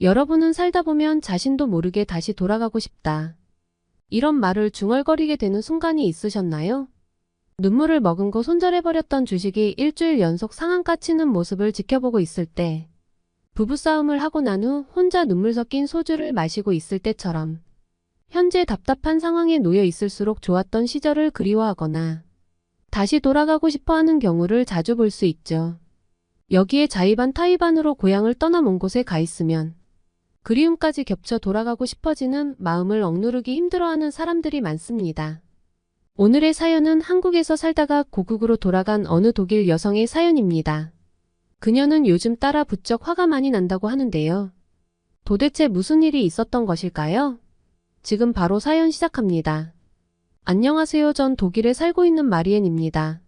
여러분은 살다 보면 자신도 모르게 다시 돌아가고 싶다. 이런 말을 중얼거리게 되는 순간이 있으셨나요? 눈물을 머금고 손절해버렸던 주식이 일주일 연속 상한가 치는 모습을 지켜보고 있을 때, 부부싸움을 하고 난 후 혼자 눈물 섞인 소주를 마시고 있을 때처럼 현재 답답한 상황에 놓여 있을수록 좋았던 시절을 그리워하거나 다시 돌아가고 싶어하는 경우를 자주 볼 수 있죠. 여기에 자의반 타의반으로 고향을 떠나 먼 곳에 가 있으면 그리움까지 겹쳐 돌아가고 싶어지는 마음을 억누르기 힘들어하는 사람들이 많습니다. 오늘의 사연은 한국에서 살다가 고국으로 돌아간 어느 독일 여성의 사연입니다. 그녀는 요즘 따라 부쩍 화가 많이 난다고 하는데요. 도대체 무슨 일이 있었던 것일까요? 지금 바로 사연 시작합니다. 안녕하세요. 전 독일에 살고 있는 마리엔입니다.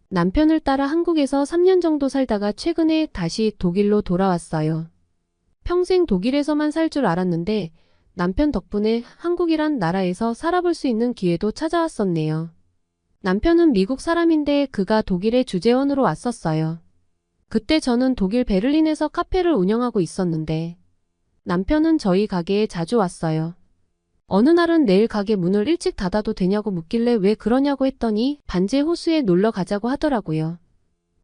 남편을 따라 한국에서 3년 정도 살다가 최근에 다시 독일로 돌아왔어요. 평생 독일에서만 살 줄 알았는데 남편 덕분에 한국이란 나라에서 살아볼 수 있는 기회도 찾아왔었네요. 남편은 미국 사람인데 그가 독일의 주재원으로 왔었어요. 그때 저는 독일 베를린에서 카페를 운영하고 있었는데 남편은 저희 가게에 자주 왔어요. 어느 날은 내일 가게 문을 일찍 닫아도 되냐고 묻길래 왜 그러냐고 했더니 반제 호수에 놀러 가자고 하더라고요.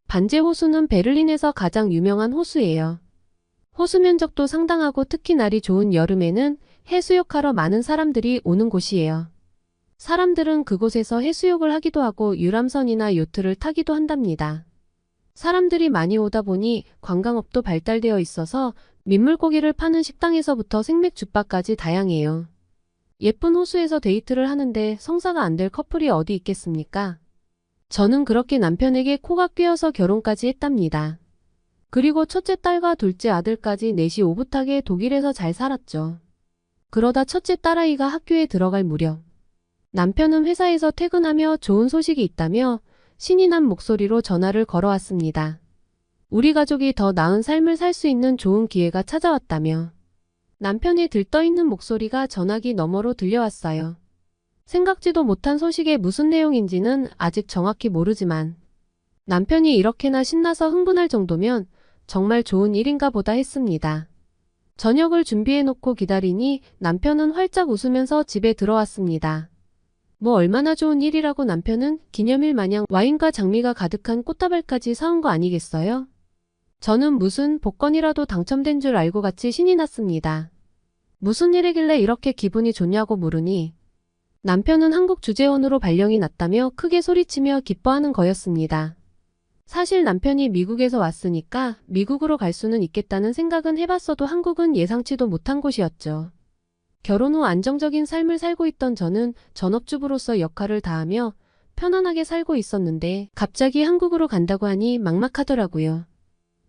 반제 호수는 베를린에서 가장 유명한 호수예요. 호수 면적도 상당하고 특히 날이 좋은 여름에는 해수욕하러 많은 사람들이 오는 곳이에요. 사람들은 그곳에서 해수욕을 하기도 하고 유람선이나 요트를 타기도 한답니다. 사람들이 많이 오다 보니 관광업도 발달되어 있어서 민물고기를 파는 식당에서부터 생맥주바까지 다양해요. 예쁜 호수에서 데이트를 하는데 성사가 안 될 커플이 어디 있겠습니까? 저는 그렇게 남편에게 코가 꿰어서 결혼까지 했답니다. 그리고 첫째 딸과 둘째 아들까지 넷이 오붓하게 독일에서 잘 살았죠. 그러다 첫째 딸아이가 학교에 들어갈 무렵 남편은 회사에서 퇴근하며 좋은 소식이 있다며 신이 난 목소리로 전화를 걸어왔습니다. 우리 가족이 더 나은 삶을 살 수 있는 좋은 기회가 찾아왔다며 남편이 들떠있는 목소리가 전화기 너머로 들려왔어요. 생각지도 못한 소식의 무슨 내용인지는 아직 정확히 모르지만 남편이 이렇게나 신나서 흥분할 정도면 정말 좋은 일인가 보다 했습니다. 저녁을 준비해놓고 기다리니 남편은 활짝 웃으면서 집에 들어왔습니다. 뭐 얼마나 좋은 일이라고 남편은 기념일 마냥 와인과 장미가 가득한 꽃다발까지 사온 거 아니겠어요? 저는 무슨 복권이라도 당첨된 줄 알고 같이 신이 났습니다. 무슨 일이길래 이렇게 기분이 좋냐고 물으니 남편은 한국 주재원으로 발령이 났다며 크게 소리치며 기뻐하는 거였습니다. 사실 남편이 미국에서 왔으니까 미국으로 갈 수는 있겠다는 생각은 해봤어도 한국은 예상치도 못한 곳이었죠. 결혼 후 안정적인 삶을 살고 있던 저는 전업주부로서 역할을 다하며 편안하게 살고 있었는데 갑자기 한국으로 간다고 하니 막막하더라고요.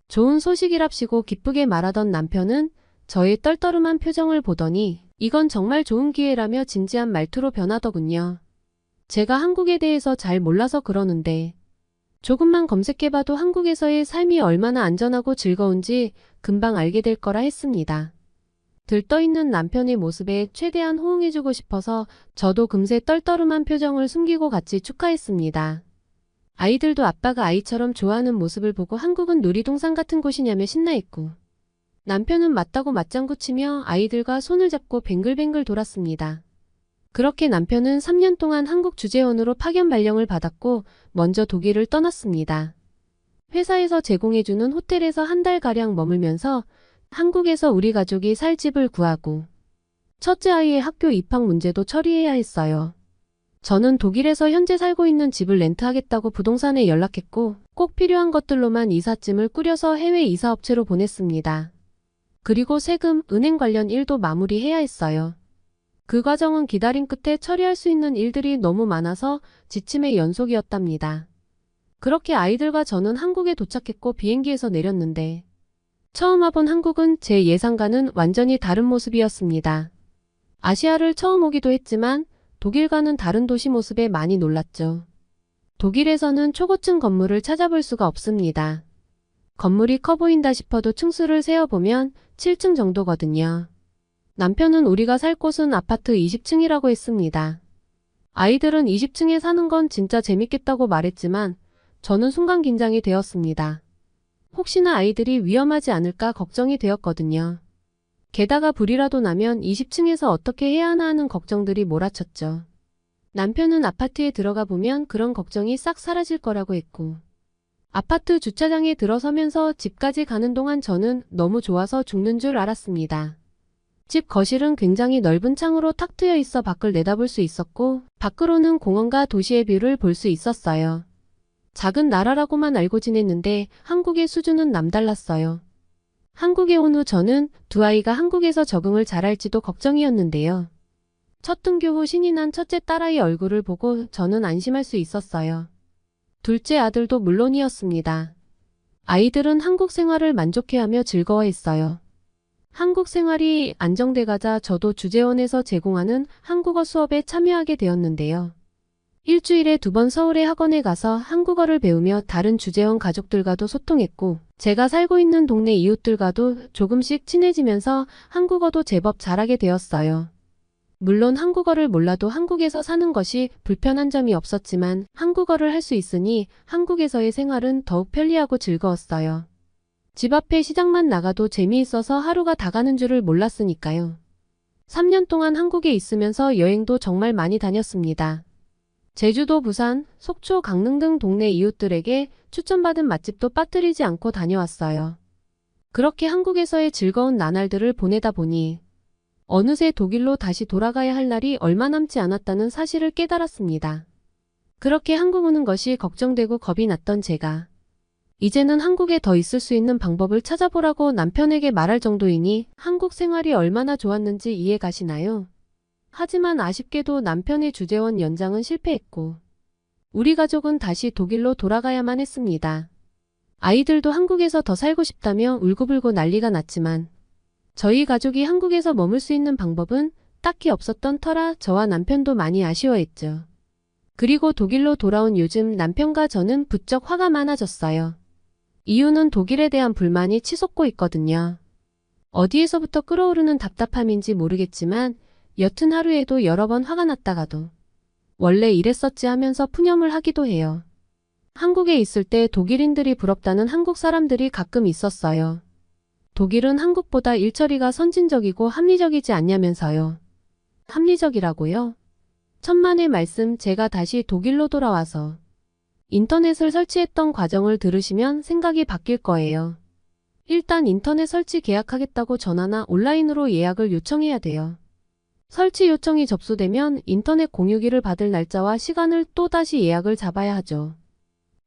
좋은 소식이랍시고 기쁘게 말하던 남편은 저의 떨떠름한 표정을 보더니 이건 정말 좋은 기회라며 진지한 말투로 변하더군요. 제가 한국에 대해서 잘 몰라서 그러는데 조금만 검색해봐도 한국에서의 삶이 얼마나 안전하고 즐거운지 금방 알게 될 거라 했습니다. 들떠있는 남편의 모습에 최대한 호응해주고 싶어서 저도 금세 떨떠름한 표정을 숨기고 같이 축하했습니다. 아이들도 아빠가 아이처럼 좋아하는 모습을 보고 한국은 놀이동산 같은 곳이냐며 신나했고 남편은 맞다고 맞장구치며 아이들과 손을 잡고 뱅글뱅글 돌았습니다. 그렇게 남편은 3년 동안 한국 주재원으로 파견 발령을 받았고 먼저 독일을 떠났습니다. 회사에서 제공해주는 호텔에서 한 달가량 머물면서 한국에서 우리 가족이 살 집을 구하고 첫째 아이의 학교 입학 문제도 처리해야 했어요. 저는 독일에서 현재 살고 있는 집을 렌트하겠다고 부동산에 연락했고 꼭 필요한 것들로만 이삿짐을 꾸려서 해외 이사업체로 보냈습니다. 그리고 세금, 은행 관련 일도 마무리해야 했어요. 그 과정은 기다림 끝에 처리할 수 있는 일들이 너무 많아서 지침의 연속이었답니다. 그렇게 아이들과 저는 한국에 도착했고 비행기에서 내렸는데 처음 와본 한국은 제 예상과는 완전히 다른 모습이었습니다. 아시아를 처음 오기도 했지만 독일과는 다른 도시 모습에 많이 놀랐죠. 독일에서는 초고층 건물을 찾아볼 수가 없습니다. 건물이 커 보인다 싶어도 층수를 세어보면 7층 정도거든요. 남편은 우리가 살 곳은 아파트 20층이라고 했습니다. 아이들은 20층에 사는 건 진짜 재밌겠다고 말했지만 저는 순간 긴장이 되었습니다. 혹시나 아이들이 위험하지 않을까 걱정이 되었거든요. 게다가 불이라도 나면 20층에서 어떻게 해야 하나 하는 걱정들이 몰아쳤죠. 남편은 아파트에 들어가 보면 그런 걱정이 싹 사라질 거라고 했고, 아파트 주차장에 들어서면서 집까지 가는 동안 저는 너무 좋아서 죽는 줄 알았습니다. 집 거실은 굉장히 넓은 창으로 탁 트여 있어 밖을 내다볼 수 있었고, 밖으로는 공원과 도시의 뷰를 볼 수 있었어요. 작은 나라라고만 알고 지냈는데 한국의 수준은 남달랐어요. 한국에 온 후 저는 두 아이가 한국에서 적응을 잘할지도 걱정이었는데요. 첫 등교 후 신이 난 첫째 딸아이 얼굴을 보고 저는 안심할 수 있었어요. 둘째 아들도 물론이었습니다. 아이들은 한국 생활을 만족해하며 즐거워했어요. 한국 생활이 안정돼 가자 저도 주재원에서 제공하는 한국어 수업에 참여하게 되었는데요. 일주일에 2번 서울의 학원에 가서 한국어를 배우며 다른 주재원 가족들과도 소통했고, 제가 살고 있는 동네 이웃들과도 조금씩 친해지면서 한국어도 제법 잘하게 되었어요. 물론 한국어를 몰라도 한국에서 사는 것이 불편한 점이 없었지만 한국어를 할 수 있으니 한국에서의 생활은 더욱 편리하고 즐거웠어요. 집 앞에 시장만 나가도 재미있어서 하루가 다 가는 줄을 몰랐으니까요. 3년 동안 한국에 있으면서 여행도 정말 많이 다녔습니다. 제주도, 부산, 속초, 강릉 등 동네 이웃들에게 추천받은 맛집도 빠뜨리지 않고 다녀왔어요. 그렇게 한국에서의 즐거운 나날들을 보내다 보니 어느새 독일로 다시 돌아가야 할 날이 얼마 남지 않았다는 사실을 깨달았습니다. 그렇게 한국 오는 것이 걱정되고 겁이 났던 제가 이제는 한국에 더 있을 수 있는 방법을 찾아보라고 남편에게 말할 정도이니 한국 생활이 얼마나 좋았는지 이해 가시나요? 하지만 아쉽게도 남편의 주재원 연장은 실패했고 우리 가족은 다시 독일로 돌아가야만 했습니다. 아이들도 한국에서 더 살고 싶다며 울고불고 난리가 났지만 저희 가족이 한국에서 머물 수 있는 방법은 딱히 없었던 터라 저와 남편도 많이 아쉬워했죠. 그리고 독일로 돌아온 요즘 남편과 저는 부쩍 화가 많아졌어요. 이유는 독일에 대한 불만이 치솟고 있거든요. 어디에서부터 끓어오르는 답답함인지 모르겠지만 여튼 하루에도 여러 번 화가 났다가도 원래 이랬었지 하면서 푸념을 하기도 해요. 한국에 있을 때 독일인들이 부럽다는 한국 사람들이 가끔 있었어요. 독일은 한국보다 일처리가 선진적이고 합리적이지 않냐면서요. 합리적이라고요? 천만의 말씀, 제가 다시 독일로 돌아와서 인터넷을 설치했던 과정을 들으시면 생각이 바뀔 거예요. 일단 인터넷 설치 계약하겠다고 전화나 온라인으로 예약을 요청해야 돼요. 설치 요청이 접수되면 인터넷 공유기를 받을 날짜와 시간을 또다시 예약을 잡아야 하죠.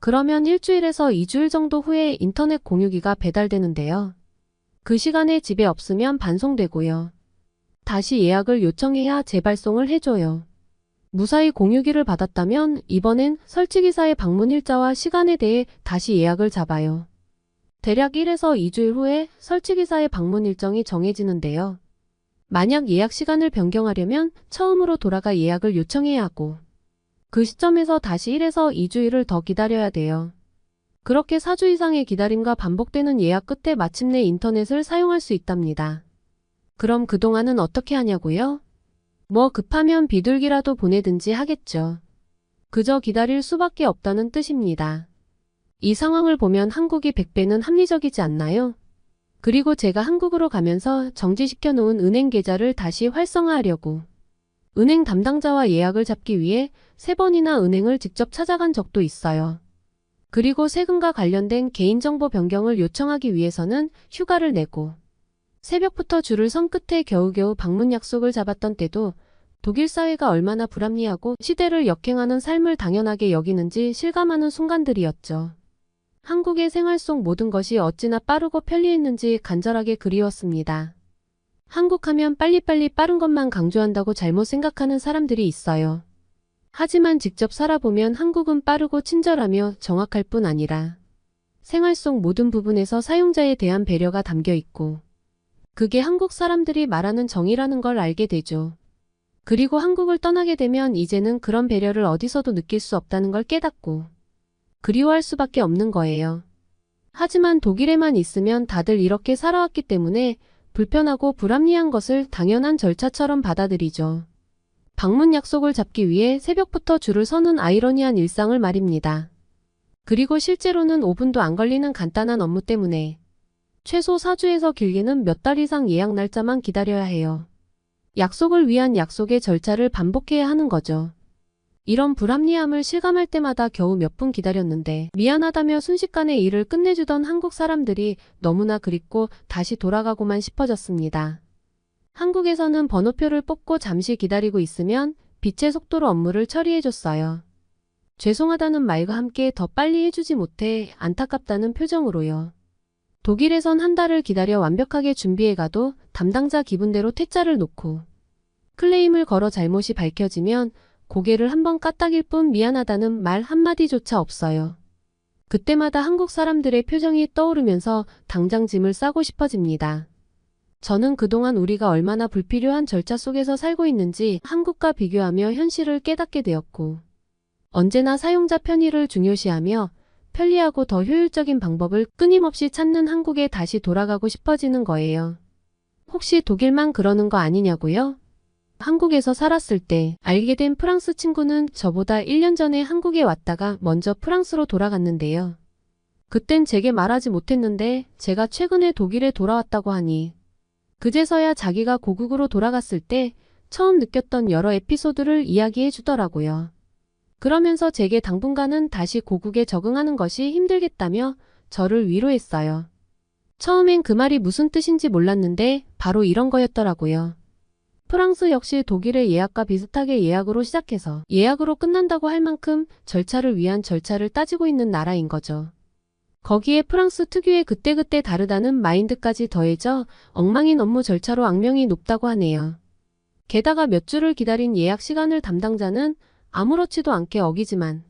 그러면 일주일에서 2주일 정도 후에 인터넷 공유기가 배달되는데요. 그 시간에 집에 없으면 반송되고요. 다시 예약을 요청해야 재발송을 해줘요. 무사히 공유기를 받았다면 이번엔 설치기사의 방문 일자와 시간에 대해 다시 예약을 잡아요. 대략 1에서 2주일 후에 설치기사의 방문 일정이 정해지는데요. 만약 예약 시간을 변경하려면 처음으로 돌아가 예약을 요청해야 하고 그 시점에서 다시 1에서 2주일을 더 기다려야 돼요. 그렇게 4주 이상의 기다림과 반복되는 예약 끝에 마침내 인터넷을 사용할 수 있답니다. 그럼 그동안은 어떻게 하냐고요? 뭐 급하면 비둘기라도 보내든지 하겠죠. 그저 기다릴 수밖에 없다는 뜻입니다. 이 상황을 보면 한국이 100배는 합리적이지 않나요? 그리고 제가 한국으로 가면서 정지시켜 놓은 은행 계좌를 다시 활성화하려고 은행 담당자와 예약을 잡기 위해 3번이나 은행을 직접 찾아간 적도 있어요. 그리고 세금과 관련된 개인정보 변경을 요청하기 위해서는 휴가를 내고 새벽부터 줄을 선 끝에 겨우겨우 방문 약속을 잡았던 때도 독일 사회가 얼마나 불합리하고 시대를 역행하는 삶을 당연하게 여기는지 실감하는 순간들이었죠. 한국의 생활 속 모든 것이 어찌나 빠르고 편리했는지 간절하게 그리웠습니다. 한국 하면 빨리빨리 빠른 것만 강조한다고 잘못 생각하는 사람들이 있어요. 하지만 직접 살아보면 한국은 빠르고 친절하며 정확할 뿐 아니라 생활 속 모든 부분에서 사용자에 대한 배려가 담겨 있고 그게 한국 사람들이 말하는 정의라는 걸 알게 되죠. 그리고 한국을 떠나게 되면 이제는 그런 배려를 어디서도 느낄 수 없다는 걸 깨닫고 그리워할 수밖에 없는 거예요. 하지만 독일에만 있으면 다들 이렇게 살아왔기 때문에 불편하고 불합리한 것을 당연한 절차처럼 받아들이죠. 방문 약속을 잡기 위해 새벽부터 줄을 서는 아이러니한 일상을 말입니다. 그리고 실제로는 5분도 안 걸리는 간단한 업무 때문에 최소 4주에서 길게는 몇 달 이상 예약 날짜만 기다려야 해요. 약속을 위한 약속의 절차를 반복해야 하는 거죠. 이런 불합리함을 실감할 때마다 겨우 몇 분 기다렸는데 미안하다며 순식간에 일을 끝내주던 한국 사람들이 너무나 그립고 다시 돌아가고만 싶어졌습니다. 한국에서는 번호표를 뽑고 잠시 기다리고 있으면 빛의 속도로 업무를 처리해줬어요. 죄송하다는 말과 함께 더 빨리 해주지 못해 안타깝다는 표정으로요. 독일에선 한 달을 기다려 완벽하게 준비해가도 담당자 기분대로 퇴짜를 놓고 클레임을 걸어 잘못이 밝혀지면 고개를 한번 까딱일 뿐 미안하다는 말 한마디조차 없어요. 그때마다 한국 사람들의 표정이 떠오르면서 당장 짐을 싸고 싶어집니다. 저는 그동안 우리가 얼마나 불필요한 절차 속에서 살고 있는지 한국과 비교하며 현실을 깨닫게 되었고, 언제나 사용자 편의를 중요시하며 편리하고 더 효율적인 방법을 끊임없이 찾는 한국에 다시 돌아가고 싶어지는 거예요. 혹시 독일만 그러는 거 아니냐고요? 한국에서 살았을 때 알게 된 프랑스 친구는 저보다 1년 전에 한국에 왔다가 먼저 프랑스로 돌아갔는데요. 그땐 제게 말하지 못했는데 제가 최근에 독일에 돌아왔다고 하니 그제서야 자기가 고국으로 돌아갔을 때 처음 느꼈던 여러 에피소드를 이야기해 주더라고요. 그러면서 제게 당분간은 다시 고국에 적응하는 것이 힘들겠다며 저를 위로했어요. 처음엔 그 말이 무슨 뜻인지 몰랐는데 바로 이런 거였더라고요. 프랑스 역시 독일의 예약과 비슷하게 예약으로 시작해서 예약으로 끝난다고 할 만큼 절차를 위한 절차를 따지고 있는 나라인 거죠. 거기에 프랑스 특유의 그때그때 다르다는 마인드까지 더해져 엉망인 업무 절차로 악명이 높다고 하네요. 게다가 몇 주를 기다린 예약 시간을 담당자는 아무렇지도 않게 어기지만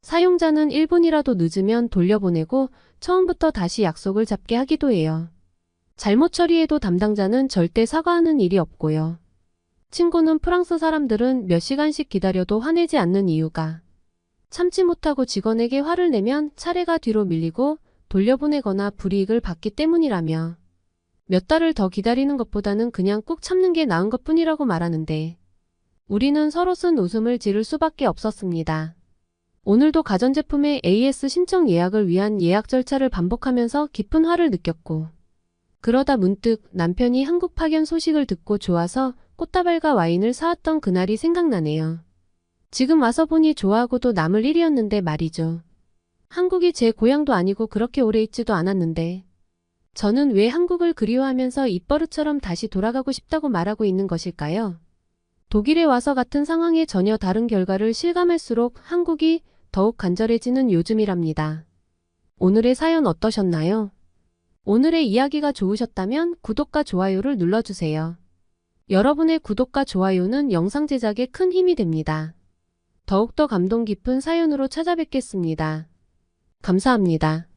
사용자는 1분이라도 늦으면 돌려보내고 처음부터 다시 약속을 잡게 하기도 해요. 잘못 처리해도 담당자는 절대 사과하는 일이 없고요. 친구는 프랑스 사람들은 몇 시간씩 기다려도 화내지 않는 이유가 참지 못하고 직원에게 화를 내면 차례가 뒤로 밀리고 돌려보내거나 불이익을 받기 때문이라며 몇 달을 더 기다리는 것보다는 그냥 꾹 참는 게 나은 것뿐이라고 말하는데 우리는 서로 쓴 웃음을 지를 수밖에 없었습니다. 오늘도 가전제품의 AS 신청 예약을 위한 예약 절차를 반복하면서 깊은 화를 느꼈고 그러다 문득 남편이 한국 파견 소식을 듣고 좋아서 꽃다발과 와인을 사왔던 그날이 생각나네요. 지금 와서 보니 좋아하고도 남을 일이었는데 말이죠. 한국이 제 고향도 아니고 그렇게 오래 있지도 않았는데 저는 왜 한국을 그리워하면서 입버릇처럼 다시 돌아가고 싶다고 말하고 있는 것일까요? 독일에 와서 같은 상황에 전혀 다른 결과를 실감할수록 한국이 더욱 간절해지는 요즘이랍니다. 오늘의 사연 어떠셨나요? 오늘의 이야기가 좋으셨다면 구독과 좋아요를 눌러주세요. 여러분의 구독과 좋아요는 영상 제작에 큰 힘이 됩니다. 더욱더 감동 깊은 사연으로 찾아뵙겠습니다. 감사합니다.